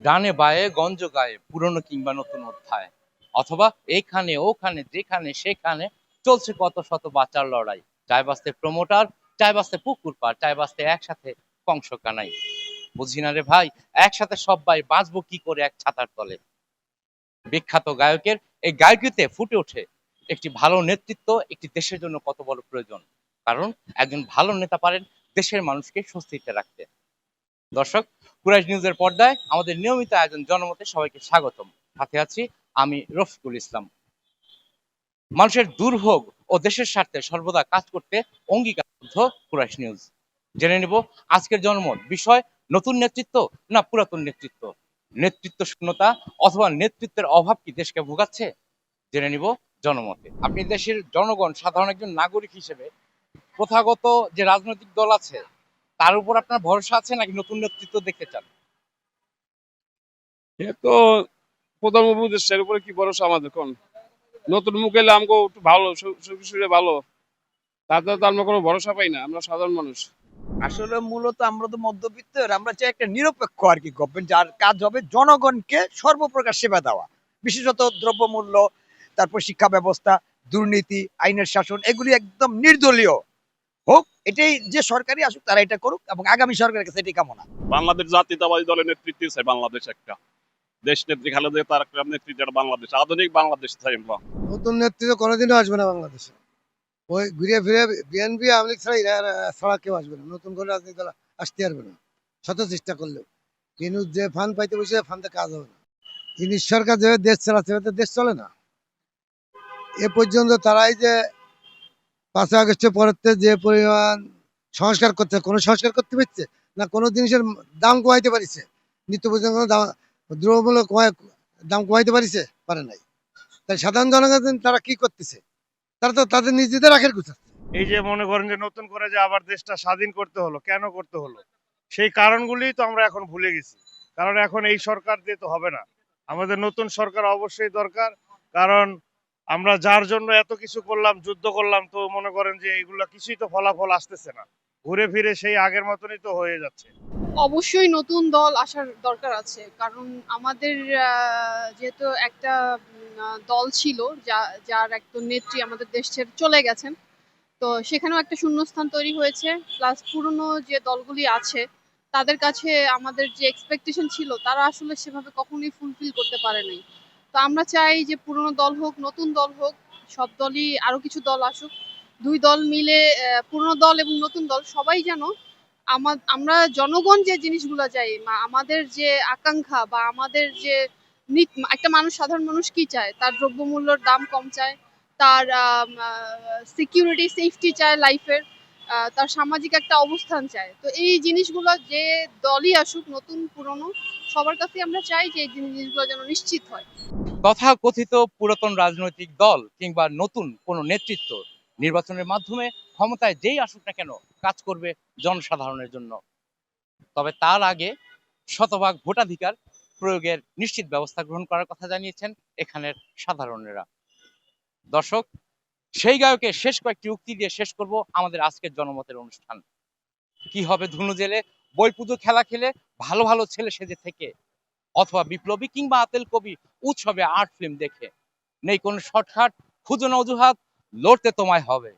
গানে বায়ে গঞ্জ গায়ে পুরনো কিংবা নতুন অধ্যায়, অথবা এখানে ওখানে যেখানে সেখানে চলছে কত শত বাঁচার লড়াই। চায় বাঁচতে প্রমোটার, চায় বাঁচতে পুকুর পাড়, চায় বাঁচতে একসাথে কংস কানাই। বুঝি না রে ভাই, একসাথে সবাই বাঁচবো কি করে এক ছাতার তলে। বিখ্যাত গায়কের এই গায়কিতে ফুটে ওঠে একটি ভালো নেতৃত্ব একটি দেশের জন্য কত বড় প্রয়োজন। কারণ একজন ভালো নেতা পারেন দেশের মানুষকে স্বস্তিতে রাখতে। দর্শক, কুরাইশ নিউজের পর্দায় আমাদের নিয়মিত আয়োজন জনমতে সবাইকে স্বাগতম। সাথে আছি আমি রফিকুল ইসলাম। মানুষের দুর্ভোগ ও দেশের স্বার্থে সর্বদা কাজ করতে অঙ্গীকারবদ্ধ কুরাইশ নিউজ। জেনে নিব আজকের জনমত বিষয়, নতুন নেতৃত্ব না পুরাতন নেতৃত্ব, নেতৃত্ব শূন্যতা অথবা নেতৃত্বের অভাব কি দেশকে ভোগাচ্ছে। জেনে নিব জনমতে। আপনি দেশের জনগণ সাধারণ একজন নাগরিক হিসেবে প্রথাগত যে রাজনৈতিক দল আছে তার উপর আপনার ভরসা আছে নাকি নতুন নেতৃত্ব দেখতে চান? এ তো প্রধান উপদেষ্টার উপরে কি ভরসা আমাদের কোন নতুন মুখ এলে আমাকে একটু ভালো সুরে ভালো, তাতে তো আমরা কোনো ভরসা পাই না, আমরা সাধারণ মানুষ। আসলে মূলত আমরা তো মধ্যবিত্তের, আমরা চাই একটা নিরপেক্ষ আর কি গভর্নমেন্ট, যার কাজ হবে জনগণকে সর্বপ্রকার সেবা দেওয়া, বিশেষত দ্রব্যমূল্য, তারপর শিক্ষা ব্যবস্থা, দুর্নীতি, আইনের শাসন, এগুলি একদম নির্দলীয় হোক। এটাই যে সরকারি আসুক তারা এটা করুক, এবং আগামী সরকারের কাছে এটাই কামনা। বাংলাদেশ জাতীয়তাবাদী দলের নেতৃত্ব চাই, বাংলাদেশ একটা দেশ নেত্রী খালেদা জিয়া তারেক রহমানের নেতৃত্বে বাংলাদেশ আধুনিক বাংলাদেশ চাই আমরা। নতুন নেতৃত্ব কোনোদিনও আসবে না বাংলাদেশে। ওই ঘুরে ফিরে বিএনপি আওয়ামী লীগ ছাড়া এরা ছাড়া কেউ আসবে না, নতুন করে রাজনীতি দল আসতে পারবে না শত চেষ্টা করলেও। কিন্তু যে ফান্ড পাইতে বসে ফান্ডে কাজ হবে না। ইনি সরকার যেভাবে দেশ চালাচ্ছে তো দেশ চলে না। এ পর্যন্ত তারাই যে 5ই আগস্টের পরেতে যে পরিমাণ সংস্কার করতে, কোনো সংস্কার করতে পারছে না, কোনো জিনিসের দাম কমাইতে পারিছে, নিত্য প্রয়োজনীয় কোনো দাম, দ্রব্যমূল্য দাম কমাইতে পারিছে, পারে নাই। তাই সাধারণ জনগণ তারা কি করতেছে, তারা তো তাদের নিজেদের আখের গুছাচ্ছে। এই যে মনে করেন যে নতুন করে যে আবার দেশটা স্বাধীন করতে হলো, কেন করতে হলো, সেই কারণগুলি তো আমরা এখন ভুলে গেছি। কারণ এখন এই সরকার দিয়ে তো হবে না, আমাদের নতুন সরকার অবশ্যই দরকার। কারণ আমরা যার জন্য এত কিছু করলাম, যুদ্ধ করলাম, তো মনে করেন যে এইগুলা কিছুই তো ফলাফল আসতেছে না, ঘুরে ফিরে সেই আগের মতনই তো হয়ে যাচ্ছে। অবশ্যই নতুন দল আসার দরকার আছে, কারণ আমাদের যেহেতু একটা দল ছিল যার একজন নেত্রী আমাদের দেশ ছেড়ে চলে গেছেন, তো সেখানেও একটা শূন্যস্থান তৈরি হয়েছে। প্লাস পুরনো যে দলগুলি আছে তাদের কাছে আমাদের যে এক্সপেকটেশন ছিল তারা আসলে সেভাবে কখনোই ফুলফিল করতে পারে নাই। তো আমরা চাই যে পুরনো দল হোক, নতুন দল হোক, সব দলই, আরো কিছু দল আসুক, দুই দল মিলে, পুরনো দল এবং নতুন দল সবাই যেন আমরা জনগণ যে জিনিসগুলো চাই, আমাদের যে আকাঙ্ক্ষা বা আমাদের যে একটা মানুষ, সাধারণ মানুষ কি চায়, তার দ্রব্যমূল্যর দাম কম চায়, তার সিকিউরিটি সেফটি চায় লাইফের, তার সামাজিক একটা অবস্থান চায়। তো এই জিনিসগুলো যে দলই আসুক, নতুন পুরনো, সবার কাছে আমরা চাই যে এই জিনিসগুলো যেন নিশ্চিত হয়। তথা কথিত পুরাতন রাজনৈতিক দল কিংবা নতুন কোনো নেতৃত্ব নির্বাচনের মাধ্যমে ক্ষমতায় যেই আসুক না কেন কাজ করবে জনসাধারণের জন্য। তবে তার আগে শতভাগ ভোটাধিকার প্রয়োগের নিশ্চিত ব্যবস্থা গ্রহণ করার কথা জানিয়েছেন এখানের সাধারণেরা। দর্শক, সেই গায়কের শেষ কয়েকটি উক্তি দিয়ে শেষ করব আমাদের আজকের জনমতের অনুষ্ঠান। কি হবে ধুনু জেলে, বই পুজো খেলা খেলে, ভালো ভালো ছেলে সেজে থেকে, অথবা বিপ্লবী কিংবা আতেল কবি উৎসবে আর্ট ফিল্ম দেখে, নেই কোনো শর্টকাট, খুঁজো না অজুহাত, লড়তে তোমায় হবে।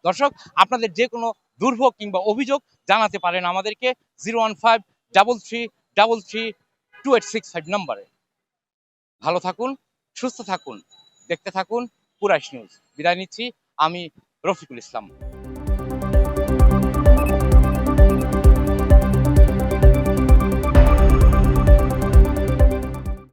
দর্শক, আপনাদের যে কোনো দুর্ভোগ কিংবা অভিযোগ জানাতে পারেন আমাদেরকে 01533332865 নম্বরে। ভালো থাকুন, সুস্থ থাকুন, দেখতে থাকুন কুরাইশ নিউজ। বিদায় নিচ্ছি আমি রফিকুল ইসলাম।